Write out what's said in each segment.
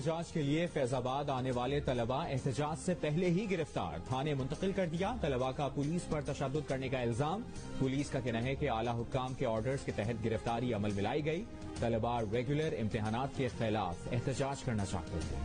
एहतजाज के लिए फैजाबाद आने वाले तलबा एहतजाज से पहले ही गिरफ्तार, थाने मुंतकिल कर दिया। तलबा का पुलिस पर तशद्दुद करने का इल्जाम। पुलिस का कहना है कि आला हुक्काम के ऑर्डर्स के तहत गिरफ्तारी अमल में लाई गई। तलबा रेगुलर इम्तिहानात के खिलाफ एहतजाज करना चाहते थे।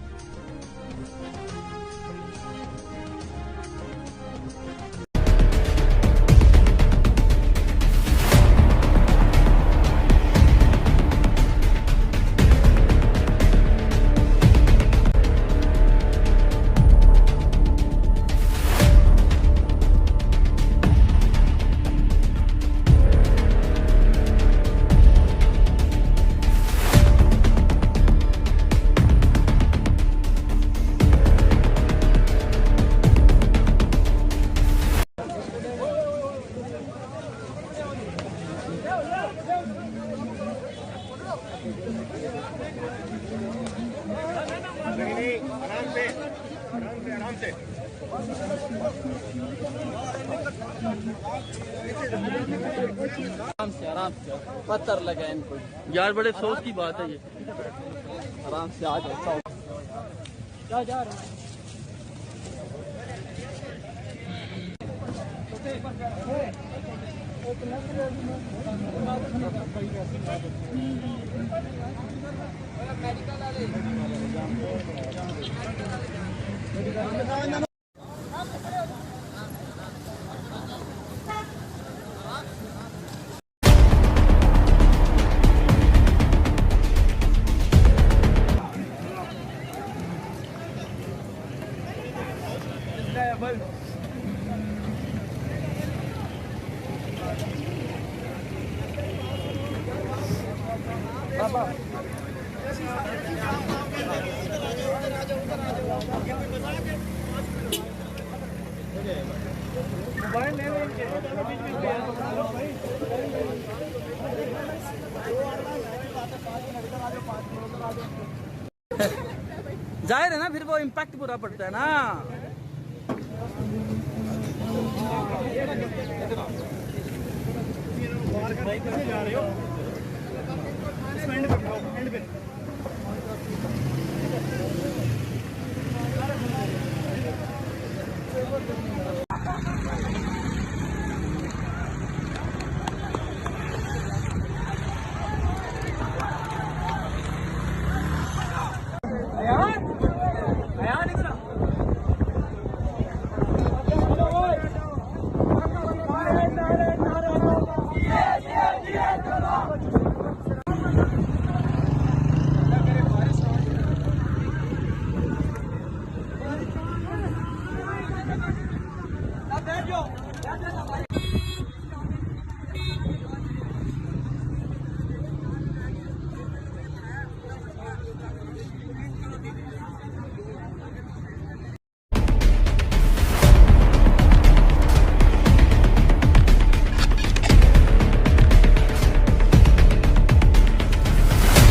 आराम से पत्थर लगा इनको यार, बड़े अफसोस की बात है ये। आराम से आ जाओ। क्या जा रहा है? जाहिर है ना, फिर वो इम्पैक्ट पूरा पड़ता है ना। जा रहे हो